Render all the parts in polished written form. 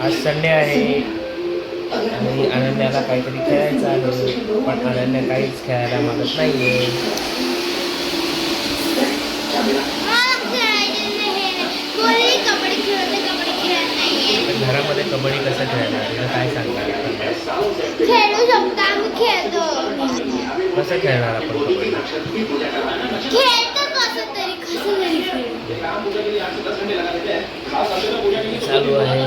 आज संडे आहे आणि अनन्याला काहीतरी खेळायचं आहे, पण अनन्या काहीच खेळायला मागत नाहीये. घरामध्ये कबड्डी कसं खेळणार तुला काय सांगणार? खेळू शकतो आम्ही, खेळतो. कसं खेळणार आपण कबड्डी? खेळतो कसं तरी चालू आहे.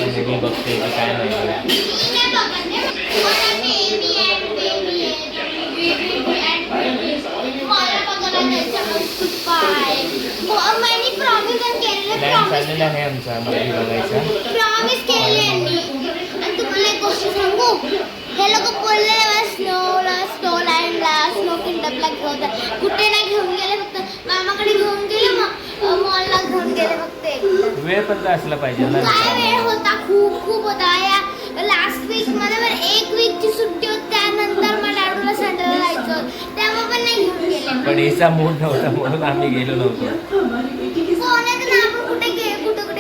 मूवी बघते की काय नाही. प्लॅन चाललेला आहे आमचा मूवी बघायचा. प्रॉमिस केली आणि तुम्हाला एक गोष्ट सांगू, हे लोक बोलले स्नो किंडपला घेऊन कुठे नाही घेऊन गेले, फक्त मामाकडे घेऊन गेले, मॉलला घेऊन गेले फक्त. वेळ पण तर असला पाहिजे ना. काय वेळ होता, खूप होता. या लास्ट वीक मध्ये 1 वीकची सुट्टी होती, त्यानंतर मला डॅडूला संडेला जायचं, तेव्हा पण नाही घेऊन गेले. पण याचा मूड नव्हता म्हणून आम्ही गेलो नव्हतो. सोन्यात आपण कुठे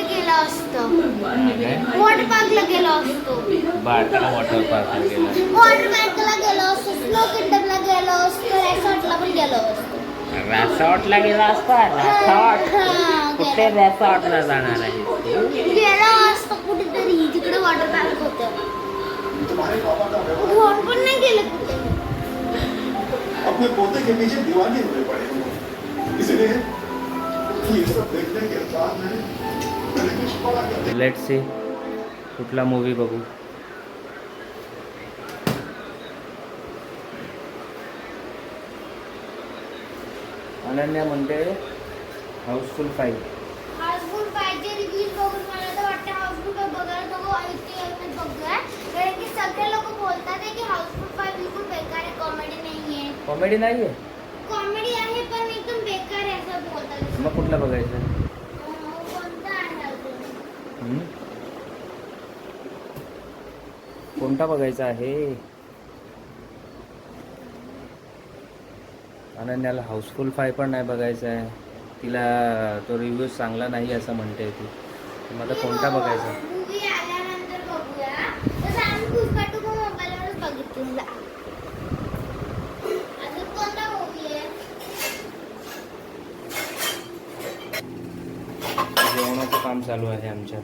गेलो असतो, वॉटर पार्कला गेलो असतो, बाळाला वॉटर पार्कला गेलो, वॉटर पार्कला गेलो असतो, स्नो किंडपला गेलो असतो, रिसॉर्टला पण गेलो असतो. रिसॉर्टला गेला असता. कुठे रिसॉर्टला जाणार आहे? गेलो असतो कुठेतरी, जिकडे वॉटर पार्क होतं. घेऊन पण नाही गेले कुठे. अपने पोते के पीछे दीवाने हुए पड़े हैं, इसलिए ये सब देखने के बाद मैंने कुछ बड़ा कर. लेट्स सी कुठला मूवी बघू. अनन्या म्हणते हाऊसफुल 5. हाऊसफुल 5 चे रिव्ह्यूज बघून मला तर वाटतं हाऊसफुल 5 बघायला नको, आयुष्य बघूया. कारण की सगळे लोक बोलतात आहे की हाऊसफुल 5 बिलकुल बेकार आहे, कॉमेडी नाहीये. कॉमेडी नाहीये? कॉमेडी आहे पण एकदम बेकार आहे असं बोलतात. मग कुठला बघायचा? कोणता आहे अजून? कोणता बघायचा आहे? अनन्याला हाऊसफुल 5 पण नाही बघायचा आहे. तिला तो रिव्ह्यू चांगला नाही असं म्हणते ती. मला कोणता बघायचा? मूवी आल्यानंतर बघूया. तसं आम्ही पुष्पा 2 मोबाईलवरच बघितलेला. अजून कोणता मूवी आहे? जेवणाचं काम चालू आहे आमच्या.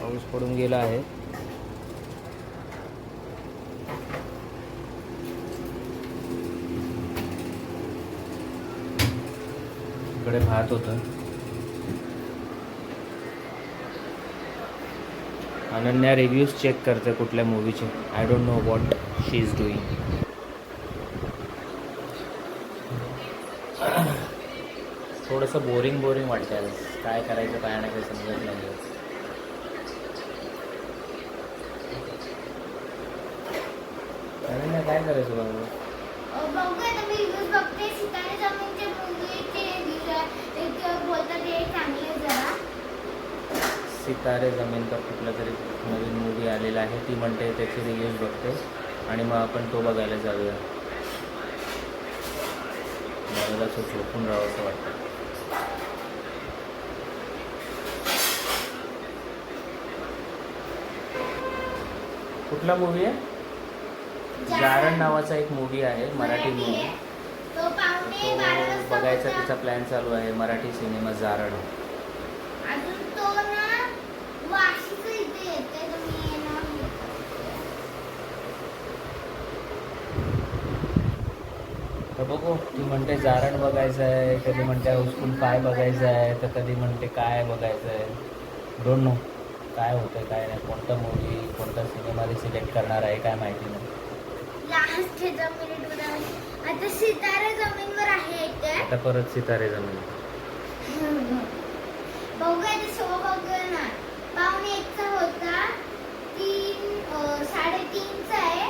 पाऊस पडून गेला आहे. इकडे भात होतं. अनन्या रिव्ह्यूज चेक करते कुठल्या मूवीचे. I don't know what she is doing. थोडंसं बोरिंग वाटतं. काय करायचं काय नाही काही समजत नाही. अनन्या काय करायचं बाबा? बघूया आता मी रिव्ह्यूज बघते. सितारे जमीनचे मूवीचे रिव्ह्यूज बोलतात ते चांगले जरा. सितारे जमीन का कुठला तरी नवीन मूवी आलेला आहे, ती म्हणते त्याची रिव्ह्यूज बघते आणि मग आपण तो बघायला जाऊया. मला असं झोपून राहावं असं वाटतं. कुठला मूवी आहे? जारण नावाचा एक मूवी आहे, मराठी मूवी. तो बघायचा तिचा प्लॅन चालू आहे. मराठी सिनेमा जारण. अजून तो ना वाशीचं इथे येते, तुम्ही येणार. तर बघू. ती म्हणते जारण बघायचं आहे, कधी म्हणते हाऊसफुल 5 बघायचं आहे, तर कधी म्हणते काय बघायचं आहे. डोंट नो काय होतं काय नाही. कोणता मूवी कोणता सिनेमा सिलेक्ट करणार आहे काय माहिती नाही. लास्ट मिनिटवर आता सितारे जमीनवर आहे ते. आता परत सितारे जमीन. बघूया ते शो बघूया ना. 1:15चा होता, 3:30चा आहे,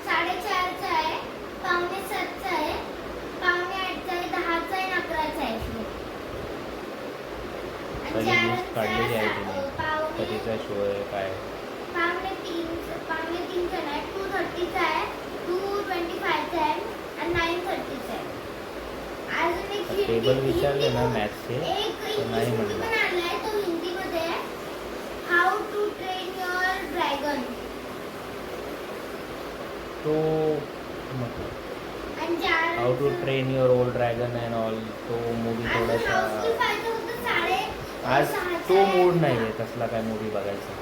4:30चा आहे, 7:15चा आहे, 8:30चा आहे, 10चा आहे, 11चा आहे. आणि आहे? पावणे तीन जण आहे. 2:30चा आहे, 2:25चा आहे आणि 9:30चा आहे. अजून एक टेबल विचारले ना मॅथ्सचे एक तर नाही इंग्लिश म्हणलं. पण आणलाय, तो हिंदीमध्ये आहे. How to train your dragon. तो आणि चार how to train your old dragon and all, तो मूवी अजून थोडासा हाऊसफुल 5 होतं आज 6:30 तो आहे. मूड नाही आहे तसला काय मूवी बघायचा.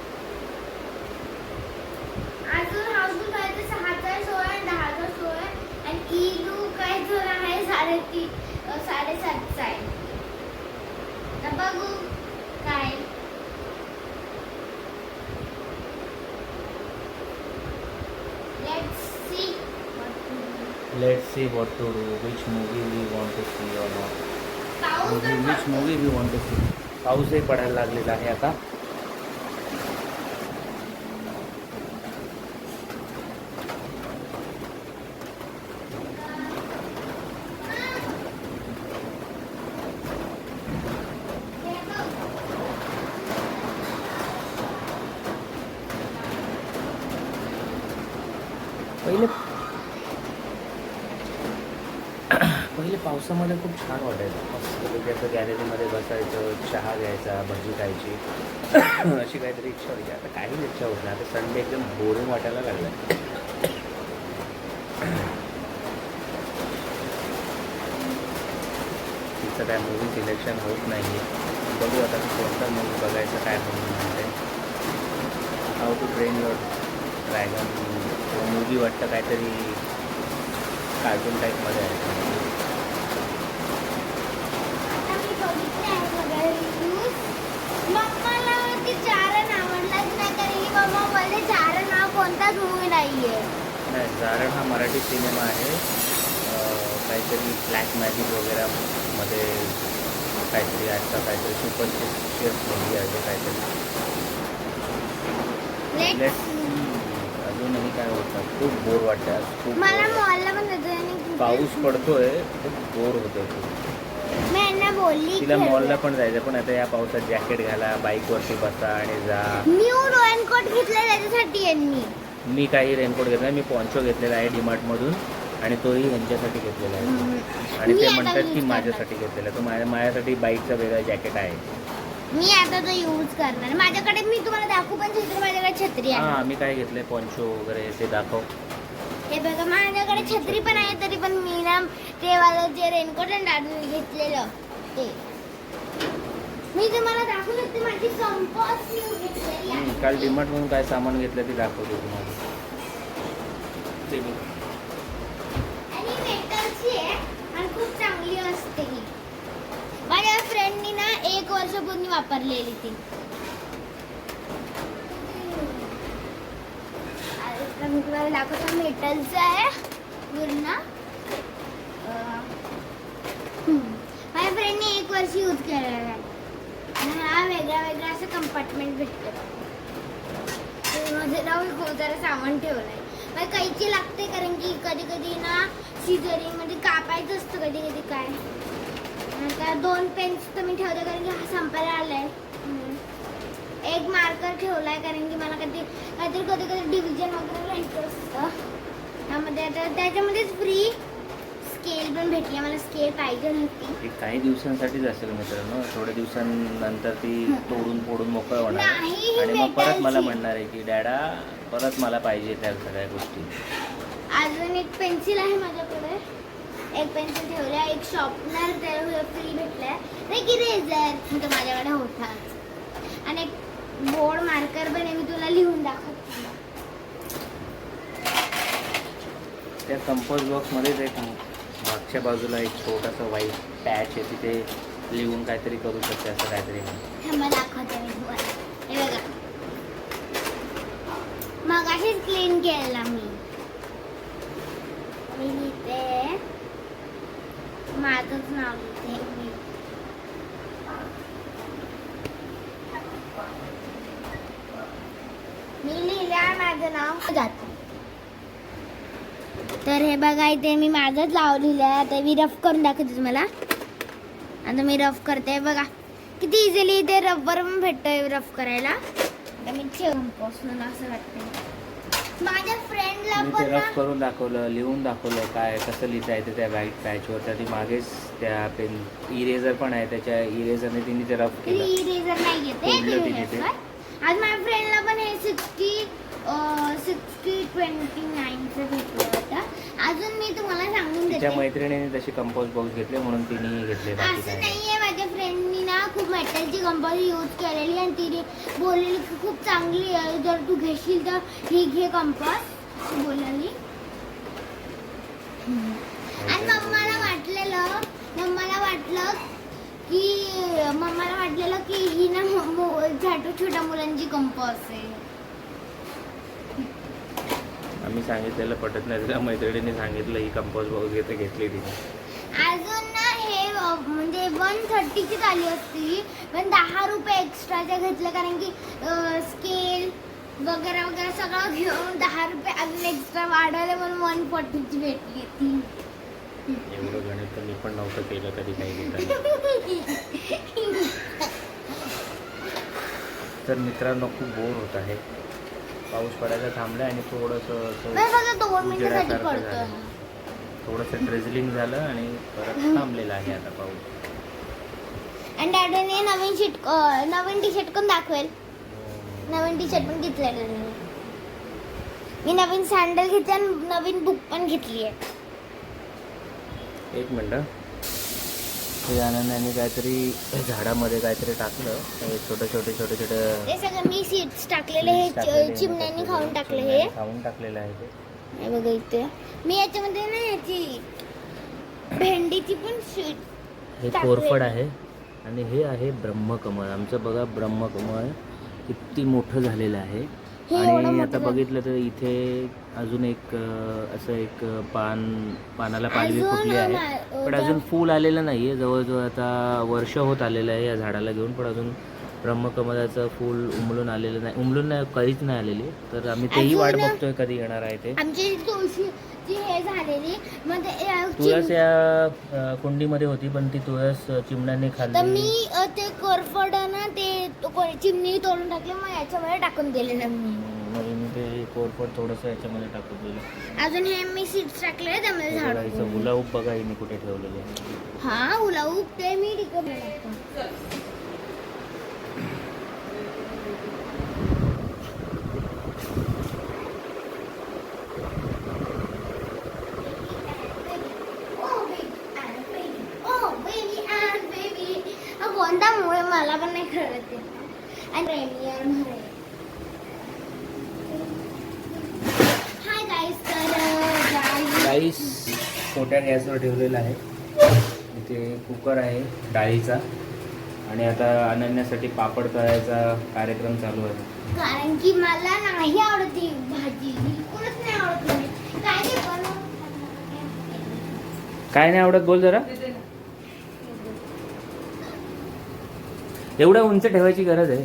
अजून हाऊसफुल 5 6चा शो आहे, 10चा शो आहे आणि इलू काय जोर आहे 7:30चा आहे. तर बघू काय. Let's see what to do. Let's see what to do, which movie we want to see or not. पाऊस पण विच पडतो. Movie we want to see. पाऊसही पडायला लागलेला आहे आता. हे बघ. पहिले पावसामध्ये खूप छान वाटायचं. मस्त असं गॅलरीमध्ये बसायचं, चहा घ्यायचा, भजी खायची अशी काहीतरी इच्छा व्हायची. आता काहीच इच्छा होत नाही. आता संडे एकदम बोरिंग वाटायला लागला. तिचं काय मूवी सिलेक्शन होत नाही आहे. बघू आता कोणता मूवी बघायचं काय म्हणते. How to train your dragon movie वाटतं काहीतरी कार्टून टाईपमध्ये आहे. आता मी बघितले आहे सगळे रिव्ह्यूज. मम्माला ते चारण आवडलाच नाही, कारण की मम्मा बोलते चारण हा कोणताच मूवी नाहीये. नाही, जारण हा मराठी सिनेमा आहे. काहीतरी ब्लॅक मॅजिक वगैरे मध्ये काहीतरी आता काहीतरी सुपरस्टिशियस मूवी आहे काहीतरी. Let's Let's see. अजूनही काय होतं, खूप बोर वाटतं आज. खूप मला bore. मॉलला पण जायचं आहे आणि पाऊस पडतोय, खूप बोर होतोय खूप. मी यांना बोलली तिला खेळूया. मॉलला पण जायचं, पण आता या पावसात जॅकेट घाला, बाईकवरती बसा आणि जा. न्यू रेनकोट घेतला त्याच्यासाठी यांनी. मी काही रेनकोट घेतला, मी पॉन्चो घेतलेला आहे डीमार्टमधून आणि तोही ह्यांच्यासाठी घेतलेला आहे. आणि मी ते आता म्हणतात use की करणार. माझ्यासाठी घेतलेला आहे. तो माझ्यासाठी बाईकचा वेगळा जॅकेट आहे. मी आता तो यूज करणार. माझ्याकडे मी तुम्हाला दाखवू पण छत्री, माझ्याकडे छत्री आहे. हां, मी काय घेतलंय पॉन्चो वगैरे ते दाखव. हे बघा, माझ्याकडे छत्री पण आहे, तरी पण मी ना ते वालं जे रेनकोट आणि घेतलेलं ते मी तुम्हाला दाखवू शकते. माझी कंपास न्यू घेतलेली आहे. काल डीमार्टमधून काय सामान घेतलं ते दाखवतो तुम्हाला. ते बघ. आणि मेटलची आहे आणि खूप चांगली असते ही. माझ्या फ्रेंडनी ना 1 वर्षापूर्वी वापरलेली ती. आता मी तुम्हाला दाखवतो. मेटलचं आहे पूर्ण. माझ्या फ्रेंडने 1 वर्ष यूज केलेला आहे. आणि हा वेगळा वेगळा असं कंपार्टमेंट भेटतो. मध्ये ना मी खूप सारं सामान ठेवलं आहे. मला कैची लागते, कारण की कधी कधी ना सिझरिंग मध्ये कापायचं असतं कधी कधी काय. आता 2 पेन्स तर मी ठेवते, कारण की हा संपायला आलाय. एक मार्कर ठेवलाय, कारण की मला कधी कधी डिव्हिजन वगैरे लिहायचं असतं. त्यामध्ये आता त्याच्यामध्येच फ्री स्केल पण भेटली. मला स्केल पाहिजे नव्हती. हे काही दिवसांसाठीच असेल मित्रांनो. थोड्या दिवसांनंतर ती तोडून फोडून मोकळं होणार आहे. नाही, ही आणि मग परत मला मेटलची. म्हणणार आहे की डॅडा परत मला पाहिजे त्या सगळ्या गोष्टी. अजून एक पेन्सिल आहे माझ्याकडे. एक पेन्सिल ठेवल्या, एक शॉर्पनर त्याला फ्री भेटलाय, एक इरेझर म्हणजे माझ्याकडे होताच, आणि एक बोर्ड मार्कर पण आहे. मी तुला लिहून दाखवते. त्या कंपोज बॉक्समध्येच एक मागच्या बाजूला एक छोटासा व्हाईट पॅच आहे, तिथे लिहून काहीतरी करू शकते असं काहीतरी नाही. थांबा, दाखवते मी तुम्हाला. हे बघा, मगाशीच क्लीन केला मी लिहिते माझंच नाव लिहिते मी. लिहिलं माझं नाव जातं. तर हे बघा, इथे मी माझंच लिहिलं आहे. आता मी रफ करून दाखवते तुम्हाला. आता मी रफ करते. बघा किती इझिली इथे रबर पण भेटतोय रफ करायला. आता मी कंपोस्ट असं वाटतं. माझ्या फ्रेंडला मी पण ते ना रफ करून दाखवलं, लिहून दाखवलं काय कसं लिहिता येतं त्या व्हाईट पॅचवर. तर ती मागेच त्या पेन इरेझर पण आहे, त्याच्या इरेझरने तिने ते रफ केलं. इरेझर नाही घेते खोडलं तिने ते. आज माझ्या फ्रेंडला पण हे 60-29चं भेटलं होतं. अजून मी तुम्हाला सांगून तिच्या देते, मैत्रिणीने तशी कंपोस्ट बॉक्स घेतले म्हणून तिने घेतले, बाकी असं काय नाही. नाहीये. माझ्या फ्रेंडनी ना खूप मेटलची कंपोस्ट यूज केलेली आणि तिने बोललेली की खूप चांगली आहे, जर तू घेशील तर ही घे कंपोस्ट बोलली. आणि मम्माला वाटलेलं की ही ना छोट्या मुलांची कंपोस्ट आहे. आम्ही सांगितलेलं पटत नाही तिला, मैत्रिणीने सांगितलं ही कंपोस्ट बॉक्स घेतली तिने. अजून ना हे म्हणजे 130ची आली असती, पण 10 रुपये एक्स्ट्राच्या घेतलं कारण की स्केल वगैरे सगळं घेऊन 10 रुपये अजून एक्स्ट्रा वाढवले म्हणून 140ची भेटली ती. एवढं गणित तर मी पण नव्हतं केलं कधी काही घेताना. तर मित्रांनो खूप बोर होत आहे, पाऊस पडायला थांबला आणि थोडंसं बघा 2 मिनिटासाठी पडतोय. थोडंसं ड्रिझलिंग झालं आणि परत थांबलेलं आहे आता पाऊस. आणि डॅडीने नवीन टी शर्ट पण दाखवेल. नवीन टी शर्ट पण घेतलेलं मी, नवीन सँडल घेतली आणि नवीन बुक पण घेतली आहे. एक मिनटं, हे आनंदाने काहीतरी झाडामध्ये काहीतरी टाकलं, हे छोटे हे सगळं मी सीड्स टाकलेले, हे चिमण्यांनी खाऊन टाकले. हे खाऊन टाकलेलं आहे ते. हे बघा इथे मी याच्यामध्ये ना याची भेंडीची पण सीड. हे कोरफड आहे आणि हे आहे ब्रह्मकमळ. आमचं बघा ब्रह्मकमळ किती मोठं झालेलं आहे. हे एवढं आणि मोठं आता झालं. बघितलं तर इथे अजून एक असं एक पानाला पालवी अजून फुटली आहे, पण अजून फूल आलेलं नाही आहे. जवळजवळ आता वर्ष होत आलेलं आहे या झाडाला घेऊन, पण अजून ब्रह्मकमळाचं फूल उमलून आलेलं नाही. उमलून नाही, कधीच नाही आलेली. तर आम्ही तेही वाट अजून बघतोय कधी येणार आहे ते. आमची तुळशीची हे झालेली म्हणजे तुळस या कुंडीमध्ये होती, पण ती तुळस चिमण्यांनी तर खाल्ली. मी ते कोरफड ना ते चिमणी तोडून टाकले, मग याच्यामध्ये टाकून दिलेलं मी. म्हणजे मी ते कोरफड थोडंसं याच्यामध्ये टाकून दिलं. अजून हे मी सीड्स टाकले त्यामध्ये झाड. बघायचं गुलाब बघा हिने कुठे ठेवलेलं आहे. हा उलाऊ ते मी तिकडे कोणता मुळे मला पण नाही कळत ते. आणि प्रेमियर म्हणे हाय गाईस. तर राईस छोट्या गॅसवर ठेवलेला आहे. इथे कुकर आहे डाळीचा आणि आता अनन्यासाठी पापड तळायचा कार्यक्रम चालू आहे. कारण की मला नाही आवडत ही भाजी, बिलकुलच नाही आवडत मला. काय ते बनव काय नाही आवडत बोल जरा. एवढ्या उंच ठेवायची गरज आहे.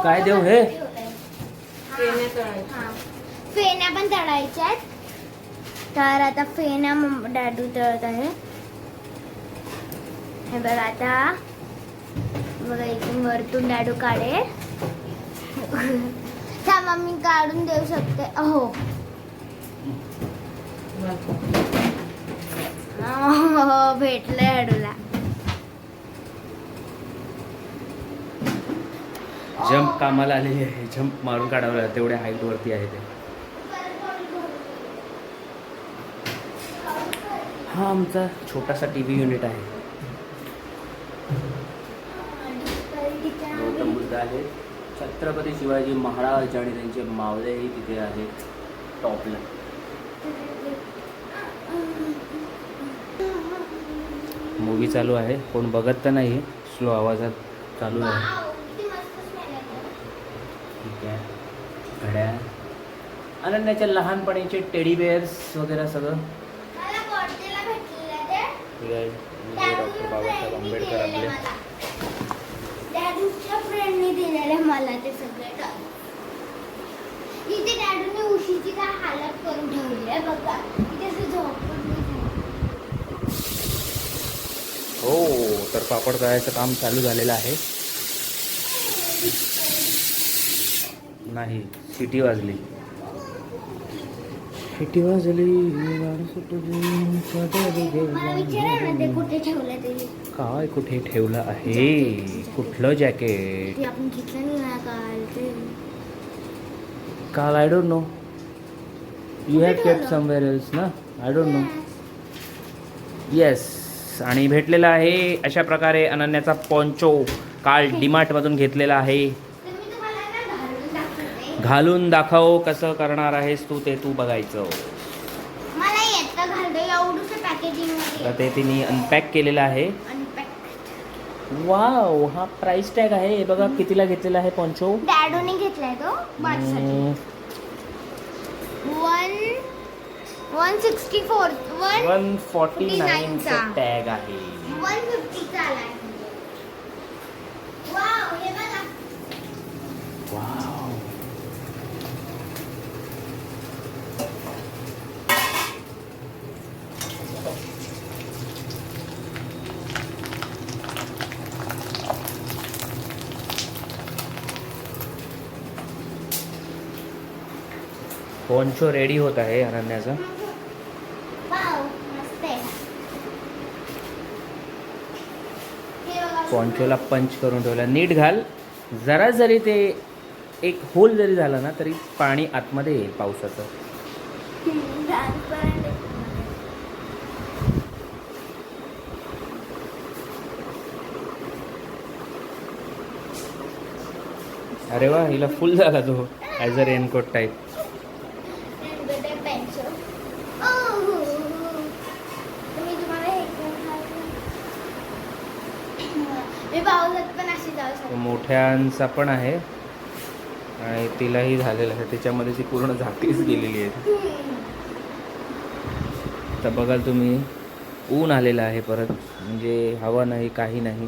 काय देऊ हे? फेण्या पण तळायच्या. तर आता फेण्या डॅडू तळत आहे. हे बघा आता बघा इथून वरतून डॅडू काढे. थांबा मी काढून देऊ शकते. हो भेटलं डॅडूला. जंप कामाला आलेली आहे. जंप मारून काढावं लागतं, तेवढ्या हाईट वरती आहे ते. हा आमचा छोटासा टीव्ही युनिट आहे. गौतम बुद्ध आहे, छत्रपती शिवाजी महाराज आणि त्यांचे मावलेही तिथे आहेत टॉपला. मूवी चालू आहे, कोण बघत तर नाही, स्लो आवाजात चालू आहे. ठीक आहे. घड्याळ, अनन्याच्या लहानपणीचे टेडी बेअर्स वगैरे सगळं ठीक आहे. डॉक्टर बाबासाहेब आंबेडकर आपले. डॅडूच्या फ्रेंडने दिलेले मला ते सगळे. इथे डॅडूने उशीची काय हालत करून ठेवली आहे बघा. इथे असं झोपत नाही. हो तर पापड तळायचं काम चालू झालेलं आहे. नाही, सिटी वाजली. सिटी वाजली. मला विचारा ना ते कुठे ठेवलं ते. काय कुठे ठेवलं आहे? कुठलं जॅकेट? ते आपण घेतलं नाही ना काल ते. काल I don't no. You have कुठे केप्ट ठेवलं? समवेअर एल्स ना. I don't no. येस. आणि भेटलेला आहे अशा प्रकारे अनन्याचा पॉन्चो काल डीमार्टमधून घेतलेला आहे. तर मी तुम्हाला ना घालून दाखवते. घालून दाखव कसं करणार आहेस तू, ते तू बघायचं. मला येतं घालतो एवढंच पॅकेजिंग मध्ये. तर ते तिने अनपॅक केलेलं आहे. अनपॅक. वाव, हा प्राइस टॅग आहे. हे बघा कितीला घेतलेला आहे पॉन्चो. डॅडोने घेतलाय तो माझ्यासाठी. 164 149 चा टॅग आहे. 150 चा आलाय. वाव, हे बघा. वाव. पॉन्चो रेडी होत आहे अनन्याचा. वाव, मस्त आहे. हे बघा. पॉन्चोला पंच करून ठेवला. नीट घाल. जरा जरी ते एक होल जरी झाला ना तरी पाणी आतमध्ये येईल पावसाचं. ट्रान्सपरंट आहे. अरे वा, हिला फुल झाला तो as a raincoat type. Raincoat आहे, पेन्सिल. ओह. तर मी तुम्हाला हे मी पावसात पण अशी जाऊ तो शकते. मोठ्यांचा पण आहे आणि तिलाही झालेला आहे. त्याच्यामध्ये ती पूर्ण झाकीच गेलेली आहे. तर बघाल तुम्ही ऊन आलेलं आहे परत, म्हणजे हवा नाही काही नाही.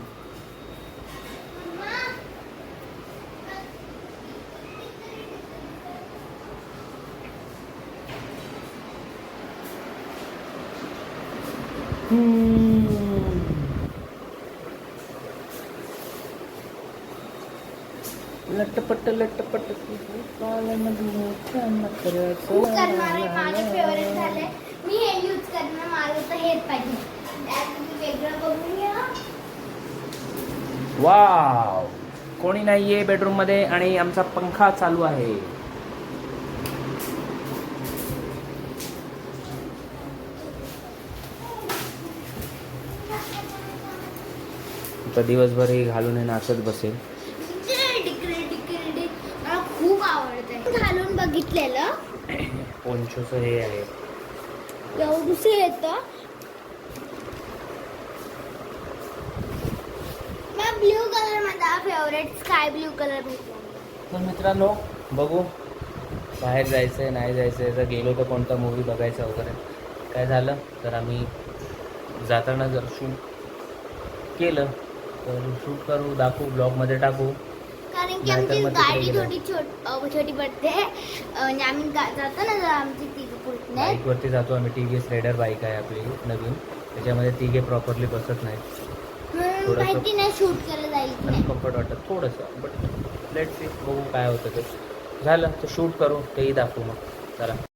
लटपट लटपट खूप करणार आहे. माझे फेवरेट झाले. मी हे यूज करणार. माझं तर हेच पाहिजे. त्यात तुम्ही वेगळं बघून घ्या. वाव. कोणी नाहीये बेडरूम मध्ये आणि आमचा पंखा चालू आहे. आता दिवसभर हे घालून हे नाचत बसेल. मला खूप आवडतं. घालून बघितलेलं पोंचोचं हे आहे. एवढंच येतं. मला ब्ल्यू कलर माझा फेवरेट स्काय ब्ल्यू कलर भेटला. तर मित्रांनो बघू बाहेर जायचं आहे नाही जायचं आहे. जर गेलो तर कोणता मूवी बघायचा वगैरे काय झालं तर आम्ही जाताना जर शूट केलं तर शूट करू, दाखवू, ब्लॉगमध्ये टाकू. कारण की नाहीतर आमची मग तिकडे गाडी गेलो. थोडी छोटी पडते. आणि आम्ही जातो ना जर आमची तिघ पुढे बाईकवरती जातो आम्ही. TVS रेडर बाईक आहे आपली नवीन. त्याच्यामध्ये तिघे प्रॉपरली बसत नाही. थोडंसं- माहिती नाही शूट केलं जाईल की नाही. कम्फर्ट वाटत थोडंसं. बट लेट्स सी, बघू काय होतं ते. झालं तर शूट करू, तेही दाखवू मग. चला.